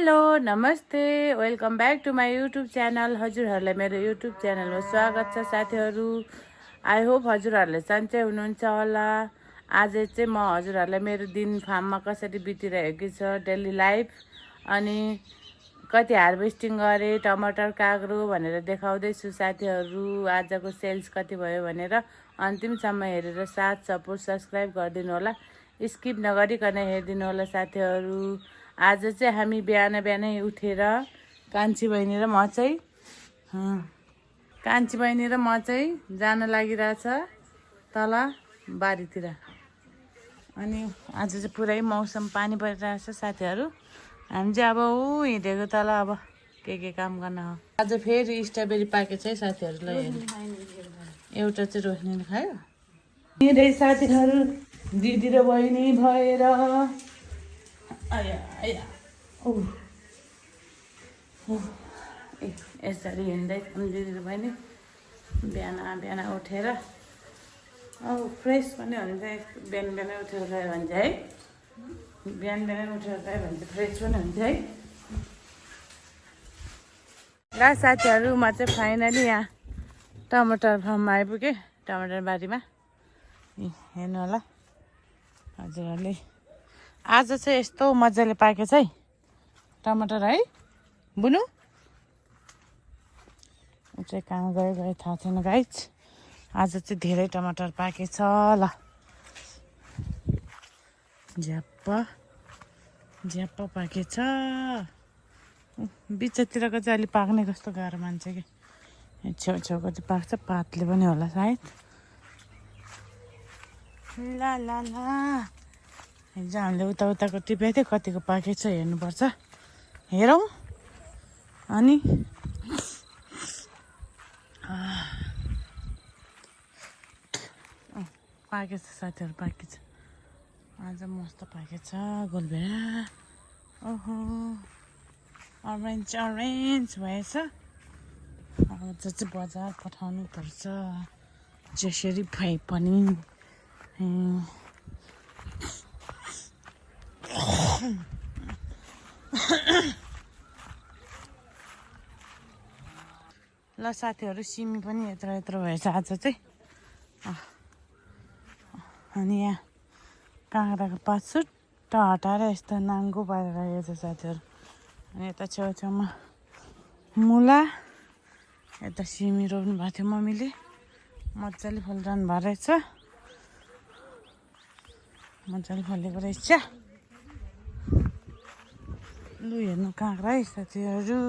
Hello नमस्ते welcome back to my YouTube channel. हजुरहरूलाई मेरो युट्युब च्यानलमा स्वागत छ साथीहरू। आई होप हजुरहरूले सन्चै हुनुहुन्छ होला। आज चाहिँ म हजुरहरूलाई मेरो दिन फार्ममा कसरी बितिरहेको छ डेली लाइफ अनि कति हार्भेस्टिङ गरेँ टमाटर काग्रो भनेर देखाउँदैछु साथीहरू। आजको सेल्स कति भयो भनेर अन्तिमसम्म हेरेर साथ सपोर्ट सब्सक्राइब गरिदिनु होला, स्किप नगरिकन हेरिदिनु होला साथीहरू। आज चाहिँ हामी बिहानै उठेर कान्छी बहिनी र म चाहिँ जान लागिरहेछ तल बारीतिर। अनि आज चाहिँ पुरै मौसम पानी परिरहेछ साथीहरू। हामी चाहिँ अब हिँडेको तल अब के काम गर्न हो। आज फेरि स्ट्रबेरी पाकेछ है साथीहरूलाई हेर्नु। एउटा चाहिँ रोशनीले खायो। हिँडे साथीहरू दिदी र बहिनी भएर यसरी हिँड्दै दिदी र बहिनी बिहान उठेर फ्रेस पनि हुन्छ। बिहान उठेर गयो भने चाहिँ है बिहान उठेर गयो भने चाहिँ फ्रेस पनि हुन्छ है। ल साथीहरू म चाहिँ फाइनली यहाँ टमाटर फार्ममा आइपुगेँ, टमाटर बारीमा। हेर्नु होला हजुरहरूले, आज चाहिँ यस्तो मजाले पाकेछ है टमाटर है बुनु। ऊ चाहिँ कहाँ गयो थाहा छैन गाइज। आज चाहिँ धेरै टमाटर पाकेछ। ल झ्याप्प पाकेछ। बिचतिरको चाहिँ अलि पाक्ने कस्तो गाह्रो मान्छ कि छेउछेउको चाहिँ पाक्छ, पातले पनि होला सायद। ल हिजो हामीले उताको टिपेको थियो, कतिको पाकेछ हेर्नुपर्छ। हेरौँ अनि पाकेछ साथीहरू, पाकेछ। आज मस्त पाकेछ गोलभेडा। ओहो अरेन्ज भएछ। अब चाहिँ बजार पठाउनु पर्छ जसरी भए पनि। ल साथीहरू सिमी पनि यत्रो भएछ आज चाहिँ। अनि यहाँ काँक्राको पात सुट्ट हटाएर यस्तो नाङ्गो पारेर राखेको छ साथीहरू। अनि यता छेउछाउमा मुला, यता सिमी रोप्नु भएको थियो मम्मीले, मजाले फुलिरहनु भएको रहेछ। मजाले फलेको रहेछ। लु हेर्नु काँक्रा है साथीहरू।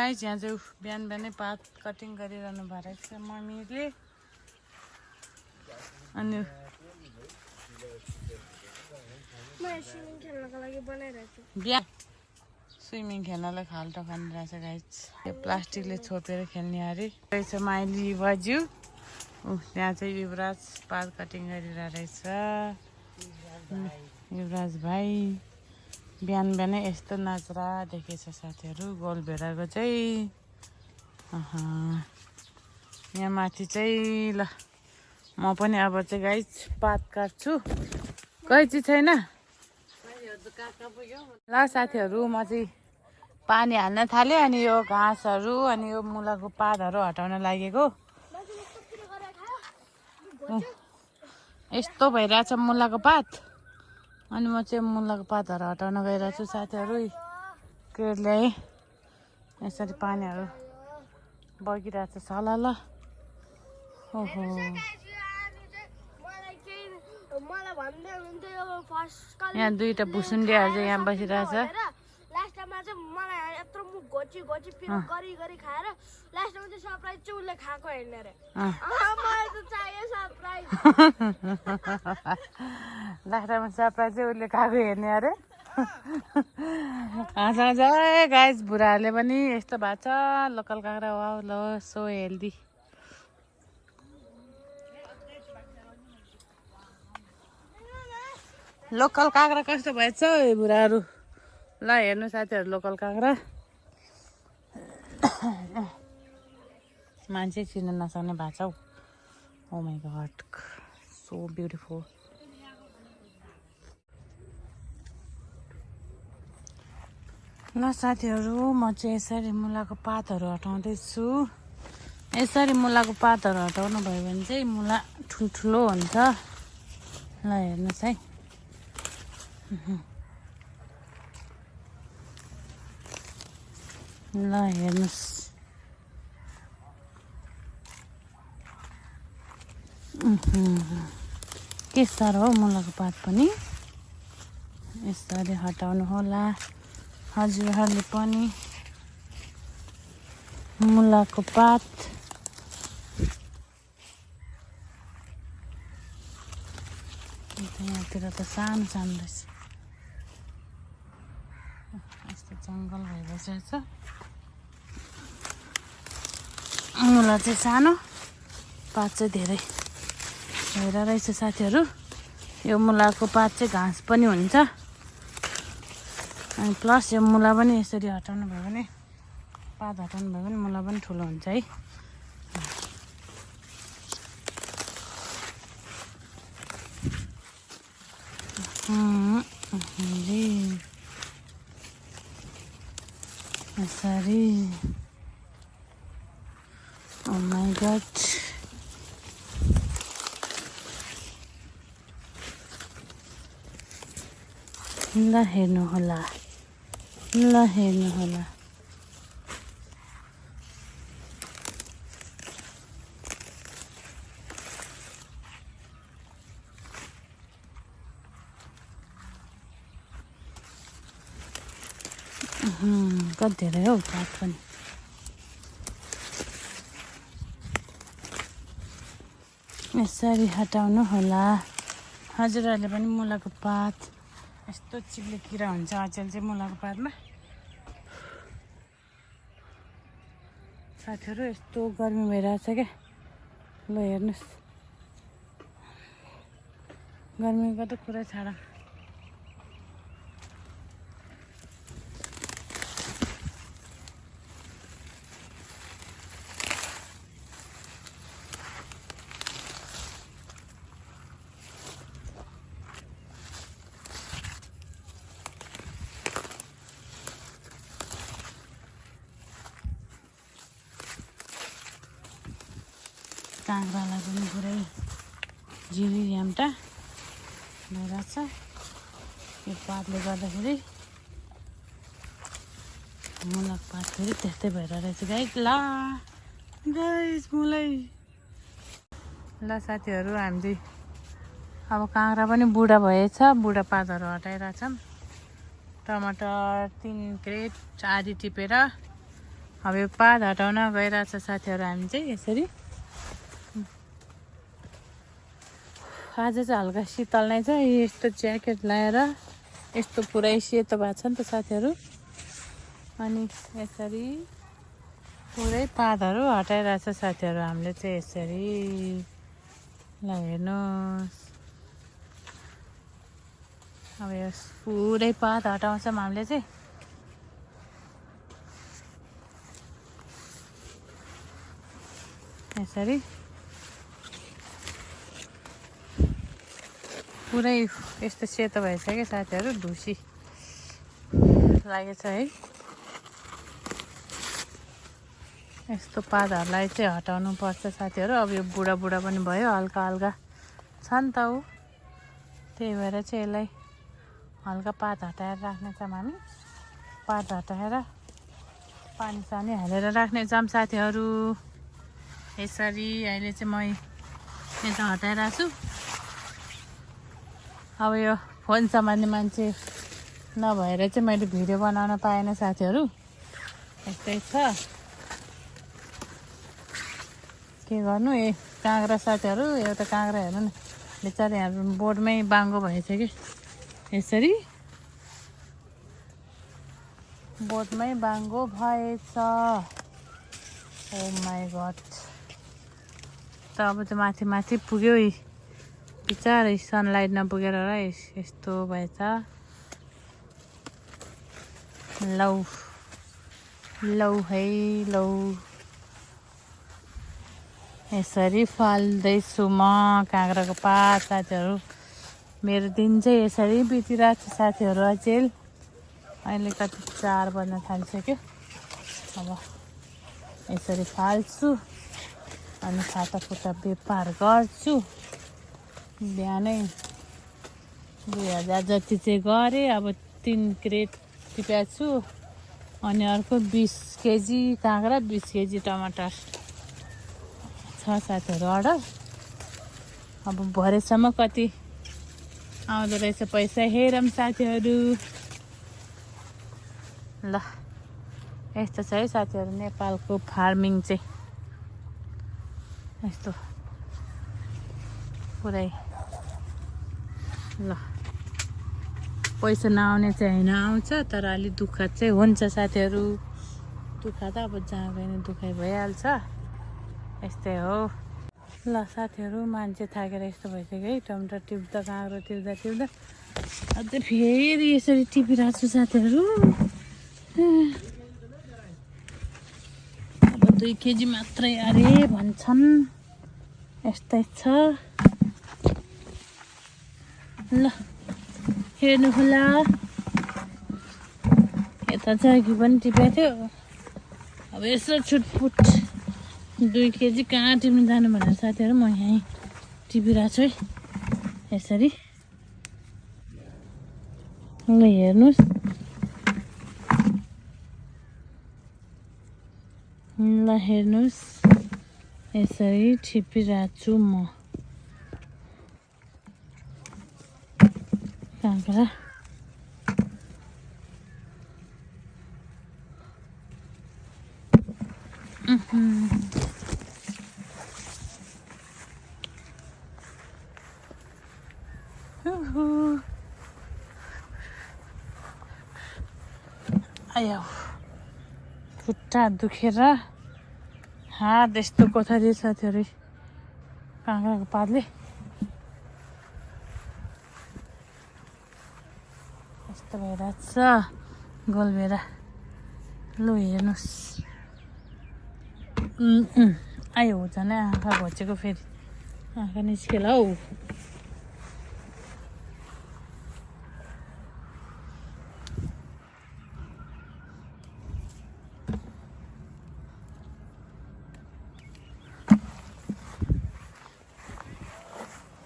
गाइस यहाँ चाहिँ बिहानै पात कटिङ गरिरहनु भएको रहेछ मम्मीले। अनि स्विमिङ खेल्नलाई खाल्टो खानिरहेछ गाइस। यो प्लास्टिकले छोपेर खेल्ने अरे रहेछ माइली बाज्यू। त्यहाँ चाहिँ युवराज पात कटिङ गरिरहेको रहेछ। युवराज भाइ बिहानै यस्तो नजरा देखेछ साथीहरू गोलभेडाको चाहिँ। यहाँ माथि चाहिँ ल म पनि अब चाहिँ गाइस पात काट्छु। कैँची छैन ल साथीहरू। म चाहिँ पानी हाल्न थालेँ। अनि यो घाँसहरू अनि यो मुलाको पातहरू हटाउन लागेको। यस्तो भइरहेछ मुलाको पात। अनि म चाहिँ मुलाको पातहरू हटाउन गइरहेको छु साथीहरू। क्रेट ल्याएँ, यसरी पानीहरू बगिरहेछ सलल। ओहो यहाँ दुईवटा भुसुन्डेहरू चाहिँ यहाँ बसिरहेछ। लास्टमा चाहिँ मलाई यत्रो मुख घोची पिरो गरी खाएर लास्टमा चाहिँ सरप्राइज चाहिँ उसले खाएको हेर्ने अरे। मलाई त चाहियो सरप्राइज। लास्टमा सरप्राइज चाहिँ उसले खाएको हेर्ने अरे। हाँसा गाइस बुढाहरूले पनि यस्तो भएको छ। लोकल काँक्रा वाउ ल सो हेल्दी। लोकल काँक्रा कस्तो भएछ बुढाहरू। ल हेर्नु साथीहरू लोकल काँक्रा। मान्छे चिन्न नसक्ने भएको छ हौ। ओ माई गॉड सो ब्युटिफुल। ल साथीहरू म चाहिँ यसरी मुलाको पातहरू हटाउँदैछु। यसरी मुलाको पातहरू हटाउनु भयो भने चाहिँ मुला ठुल्ठुलो हुन्छ। ल हेर्नुहोस् है। ल हेर्नुहोस्। के साह्रो हो मुलाको पात पनि। यसरी हटाउनु होला हजुरहरूले पनि मुलाको पात। यहाँतिर त सानो सानो रहेछ। यस्तो जङ्गल भइबसेको छ। मुला चाहिँ सानो, पात चाहिँ धेरै भएर रहेछ साथीहरू। यो मुलाको पात चाहिँ घाँस पनि हुन्छ अनि प्लस यो मुला पनि यसरी हटाउनु भयो भने, पात हटाउनु भयो भने मुला पनि ठुलो हुन्छ है। यसरी oh my god। ल हेर्नु होला, ल हेर्नु होला। कति धेरै हौ पात पनि। यसरी हटाउनु होला हजुरहरूले पनि। मुलाको पात यस्तो चिप्ले किरा हुन्छ अचेल चाहिँ मुलाको पातमा। साथीहरू यस्तो गर्मी भइरहेछ क्या। ल हेर्नुहोस्, गर्मीको त कुरा छाड। काँक्रालाई पनि पुरै जिरी ह्याम्टा भइरहेछ यो पातले गर्दाखेरि। मुलाको पात फेरि त्यस्तै भएर रहेछ गाइस। ला गाइस मुलै। ल साथीहरू हामी चाहिँ अब काँक्रा पनि बुढा भएछ, बुढा पातहरू हटाइरहेछौँ। टमाटर 3 क्रेट आधी टिपेर अब यो पात हटाउन गइरहेछ साथीहरू हामी चाहिँ यसरी। आज चाहिँ हल्का शीतल नै छ। यस्तो ज्याकेट लगाएर यस्तो पुरै सेतो भएको छ नि त साथीहरू। अनि यसरी पुरै पातहरू हटाइरहेछ साथीहरू हामीले चाहिँ यसरी। ल हेर्नुहोस्, अब यो पुरै पात हटाउँछौँ हामीले चाहिँ। यसरी पुरै यस्तो सेतो भएछ क्या साथीहरू। ढुसी लागेछ है। यस्तो पातहरूलाई चाहिँ हटाउनु पर्छ साथीहरू। अब यो बुढा बुढा पनि भयो, हल्का हल्का छ नि त ऊ। त्यही भएर चाहिँ यसलाई हल्का पात हटाएर राख्नेछौँ हामी। पात हटाएर पानी सानी हालेर राख्नेछौँ साथीहरू। यसरी अहिले चाहिँ म यता हटाइरहेको छु। अब यो फोन समात्ने मान्छे नभएर चाहिँ मैले भिडियो बनाउन पाएन साथीहरू। यस्तै छ, के गर्नु। काँक्रा साथीहरू, एउटा काँक्रा हेर्नु न बेचारा यहाँ बोर्डमै बाङ्गो भएछ कि। यसरी बोर्डमै बाङ्गो भएछ। ओ माई गड। त अब चाहिँ माथि माथि पुग्यो बिचारै सनलाइट नपुगेर र यस्तो भएछ। लौ लौ है लौ। यसरी फाल्दैछु म काँक्राको पात साथीहरू। मेरो दिन चाहिँ यसरी बितिरहेको छ साथीहरू। अचेल अहिले कति 4 बज्न थालिसक्यो अब यसरी फाल्छु अनि फाटाफुटा व्यापार गर्छु बिहानै 2000 जति चाहिँ गरेँ अब 3 क्रेट टिपेको छु अनि अर्को 20 केजी काँक्रा 20 केजी टमाटर छ साथीहरू अर्डर अब भरेसम्म कति आउँदो रहेछ पैसा हेरौँ साथीहरू ल यस्तो छ है साथीहरू नेपालको फार्मिङ चाहिँ यस्तो पुरै ल पैसा नआउने चाहिँ होइन आउँछ तर अलि दुःख चाहिँ हुन्छ साथीहरू दुःख त अब जहाँ गयो नि दुःखै भइहाल्छ यस्तै हो ल साथीहरू मान्छे थाकेर यस्तो भइसक्यो है टमाटर टिप्दा काँक्रो टिप्दा अझै फेरि यसरी टिपिरहेको छु साथीहरू अब 2 केजी मात्रै अरे भन्छन् यस्तै छ ल हेर्नु होला यता चाहिँ कि पनि टिपेको थियो अब यसो छुटपुट 2 केजी कहाँ टिप्नु जानु भनेर साथीहरू म यहीँ टिपिरहेको छु है यसरी ल हेर्नुहोस् ल हेर्नुहोस् यसरी टिपिरहेको छु म काँक्रा आयो खुट्टा दुखेर हात यस्तो कोथरी साथीहरू काँक्राको पातले यस्तो भइरहेछ गोलभेरा लु हेर्नुहोस् आयो झन् आँखा घोचेको फेरि आँखा निस्केल हौ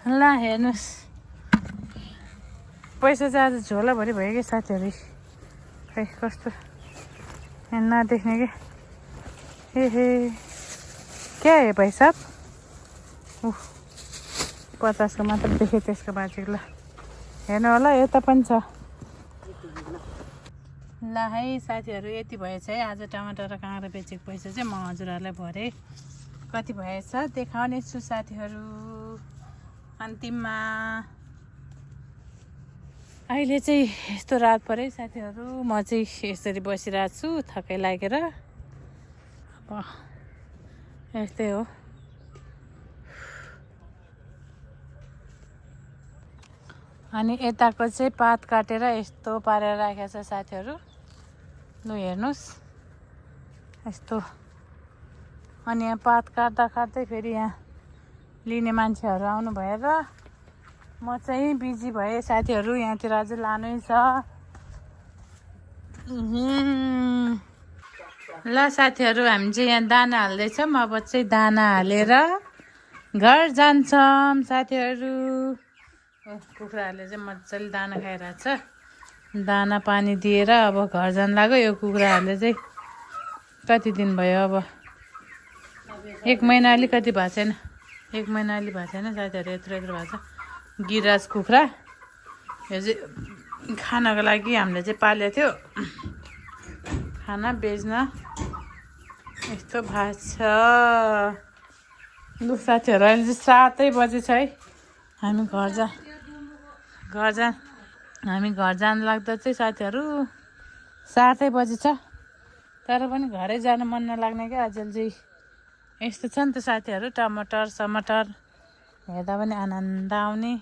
ल हेर्नुहोस् पैसा चाहिँ आज झोलाभरि भयो कि साथीहरू खै कस्तो नदेख्ने कि हे क्या है भाइ साहब 50 को मात्र देखेँ त्यसको बाँची ल हेर्नु होला यता पनि छ ल है साथीहरू यति भएछ है आज टमाटर र काँक्रा बेचेको पैसा चाहिँ म हजुरहरूलाई भरे कति भएछ देखाउने छु साथीहरू अन्तिममा अहिले चाहिँ यस्तो रात परे साथीहरू म चाहिँ यसरी बसिरहेको छु थकै लागेर अब यस्तै हो अनि यताको चाहिँ पात काटेर यस्तो पारेर राखेको छ साथीहरू लु हेर्नुहोस् यस्तो अनि यहाँ पात काट्दा काट्दै फेरि यहाँ लिने मान्छेहरू आउनु भएर म चाहिँ बिजी भएँ साथीहरू यहाँतिर अझै लानै छ ल साथीहरू हामी चाहिँ यहाँ दाना हाल्दैछौँ अब चाहिँ दाना हालेर घर जान्छौँ साथीहरू कुखुराहरूले चाहिँ मजाले दाना खाइरहेको छ दाना पानी दिएर अब घर जान लाग्यो यो कुखुराहरूले चाहिँ कति दिन भयो अब 1 महिना अलिकति भएको छैन 1 महिना अलि भएको छैन साथीहरू यत्रो भएको छ गिराज कुखुरा यो चाहिँ खानको लागि हामीले चाहिँ पालेको थियो खाना बेच्न यस्तो भएको छ लु साथीहरू अहिले चाहिँ 7 बजे छ है हामी घर जान लाग्दा चाहिँ साथीहरू 7 बजे छ तर पनि घरै जान मन नलाग्ने क्या अझै चाहिँ यस्तो छ नि त साथीहरू टमाटर समाटर हेर्दा पनि आनन्द आउने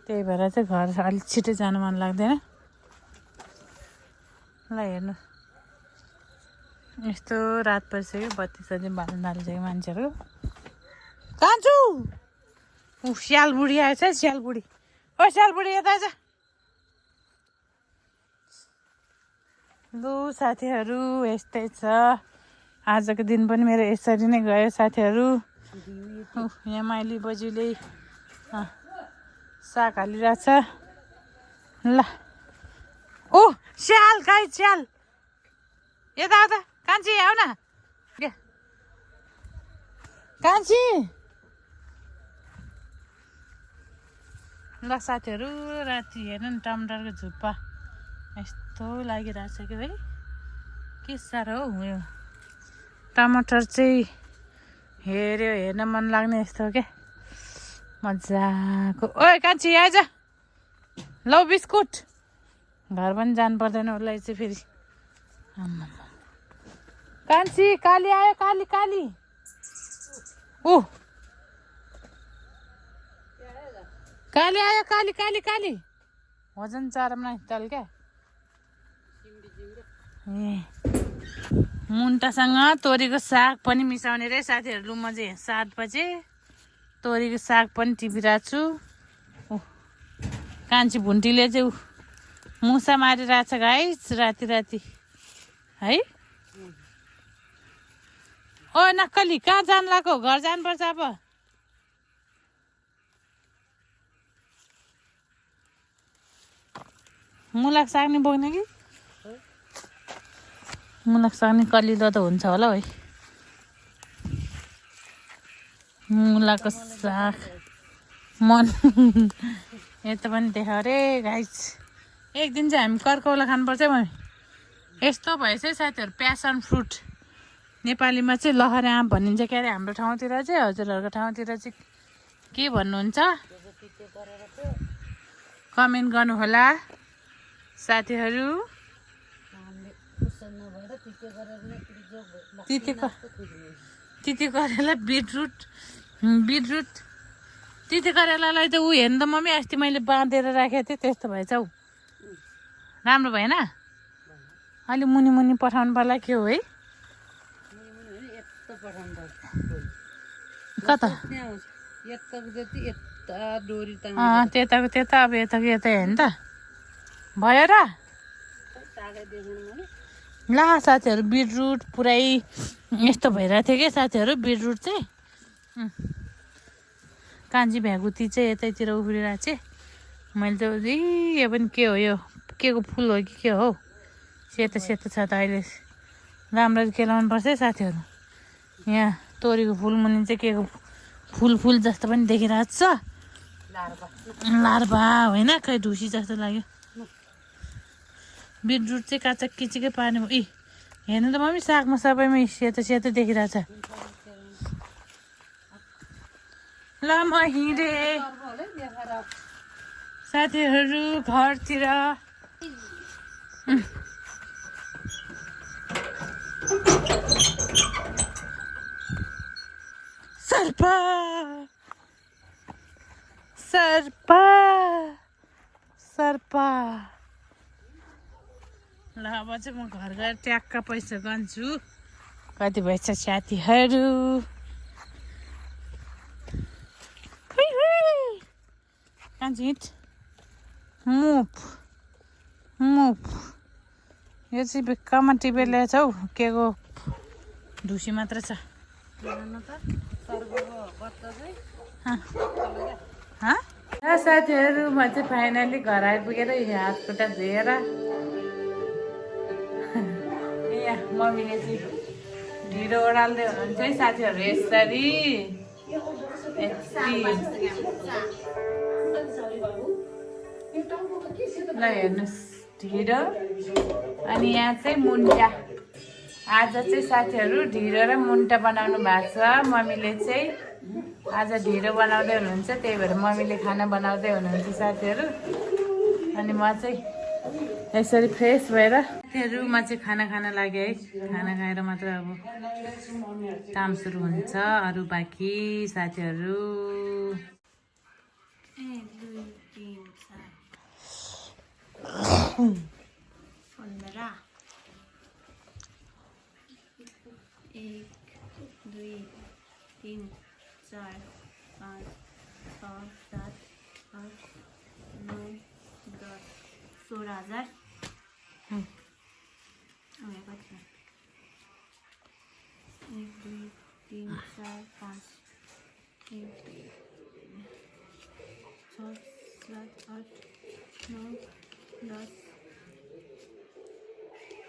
त्यही भएर चाहिँ घर अलिक छिटो जानु मन लाग्दैन ल हेर्नु यस्तो रात परिसक्यो बत्ती सती बाल्न थालिसक्यो मान्छेहरू कान्छु स्याल बुढी आएछ स्याल बुढी ओ स्याल बुढी यता आएछ लु साथीहरू यस्तै छ आजको दिन पनि मेरो यसरी नै गयो साथीहरू यहाँ माइली बज्यूले साग हालिरहेछ ल ओ स्याल गाई स्याल यता आउँदा कान्छी आऊ न कान्छी ल साथीहरू राति हेर्नु नि टमाटरको झुप्पा यस्तो लागिरहेछ कि है के साह्रो हौ उयो टमाटर चाहिँ हेऱ्यो हेर्न मन लाग्ने यस्तो हो क्या मजाको ओए कान्छी आइज लौ बिस्कुट घर पनि जानु पर्दैन उसलाई चाहिँ फेरि कान्छी काली आयो काली काली ऊ काली आयो काली काली काली वजन चारमा तल क्या ए मुन्टासँग तोरीको साग पनि मिसाउने रे साथीहरू लु म चाहिँ 7 बजे तोरीको साग पनि टिपिरहेको छु कान्छी भुन्टीले चाहिँ मुसा मारिरहेछ गाइस राति राति है ओ नक्कली कहाँ जानु लाग्यो घर जानुपर्छ अब मुलाक साग नि बोक्ने कि मुलाक साग नि कलिलो त हुन्छ होला है मुलाको साग मन यता पनि देखायो अरे गाइस एक दिन चाहिँ हामी कर्कौला खानुपर्छ है मम्मी यस्तो भएछ है साथीहरू प्यासन फ्रुट नेपालीमा चाहिँ लहरे आँप भनिन्छ के अरे हाम्रो ठाउँतिर चाहिँ हजुरहरूको ठाउँतिर चाहिँ के भन्नुहुन्छ कमेन्ट गर्नु होला साथीहरू तिते करेला बिटरुट तिते करेलालाई त ऊ हेर्नु त मम्मी अस्ति मैले बाँधेर राखेको थिएँ त्यस्तो भएछ हौ राम्रो भएन अलि मुनि मुनि पठाउनु पर्ला के हो है कता त्यताको त्यता अब यताको यतै होइन त भयो र ला साथीहरू बिटरुट पुरै यस्तो भइरहेको थियो क्या साथीहरू बिटरुट चाहिँ कान्छी भ्यागुती चाहिँ यतैतिर उफ्रिरहेको चाहिँ मैले त यो पनि के हो यो के को फुल हो कि के हो सेतो सेतो छ त अहिले राम्ररी केलाउनु पर्छ है साथीहरू यहाँ तोरीको फुल मुनि चाहिँ के को फुल जस्तो पनि देखिरहेको छ लार्भा होइन खै ढुसी जस्तो लाग्यो बिटरुट चाहिँ काचक किचिकै पार्ने इ हेर्नु त मम्मी सागमा सबैमा सेतो सेतो देखिरहेछ ल म हिँडेँ साथीहरू घरतिर सर्पा सर्पा सर्पा ल अब चाहिँ म घर गएर ट्याक्क पैसा गन्छु कति भएछ साथीहरू कान्छी हिट मुभ यो चाहिँ बेक्कामा टिपेर ल्याएछ हौ के को ढुसी मात्र छ साथीहरू म चाहिँ फाइनली घर आइपुगेर यहाँ हात खुट्टा धोएर यहाँ मम्मीले चाहिँ ढिँडो ओडाल्दै हुनुहुन्छ है साथीहरू यसरी ल हेर्नुहोस् ढिँडो अनि यहाँ चाहिँ मुन्टा आज चाहिँ साथीहरू ढिँडो र मुन्टा बनाउनु भएको छ मम्मीले चाहिँ आज ढिँडो बनाउँदै हुनुहुन्छ त्यही भएर मम्मीले खाना बनाउँदै हुनुहुन्छ साथीहरू अनि म चाहिँ यसरी फ्रेस भएर साथीहरू म चाहिँ खाना खान लागेँ है खाना खाएर मात्र अब काम सुरु हुन्छ अरू बाँकी साथीहरू 15 1 2 3 4 5 6 7 8 9 10 16,000 1 2 3 4 5 1 2 6 7 8 9 10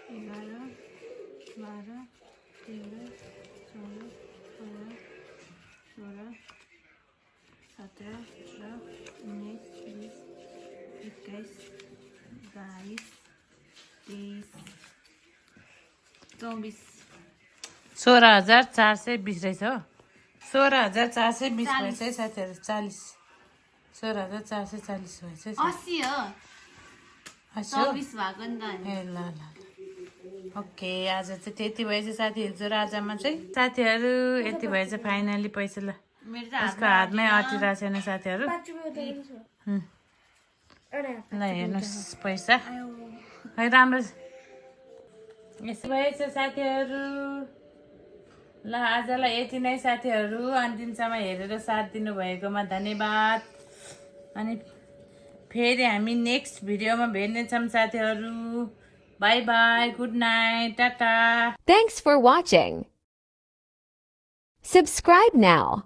11 12 13 14 15 16 17 18 19 20 21 22 23 24 16,420 रहेछ हो 16,420 भएछ है साथीहरू 40 16,440 भएछ 80 हो 24 भएको नि त ए ल ल ओके आज चाहिँ त्यति भएछ साथीहरू जो राजामा चाहिँ साथीहरू यति भएछ फाइनली पैसा ल मेरो चाहिँ उसको हातमै अटिरहेको छैन साथीहरू 5 रुपियाँ उता छ ल हेर्नुहोस् पैसा है राम्रो यसो भएछ साथीहरू ल आजलाई यति नै साथीहरू अन्तिमसम्म हेरेर साथ दिनुभएकोमा धन्यवाद अनि फेरि हामी नेक्स्ट भिडियोमा भेट्नेछौँ साथीहरू by by good night Tata Thanks for watching. Subscribe now.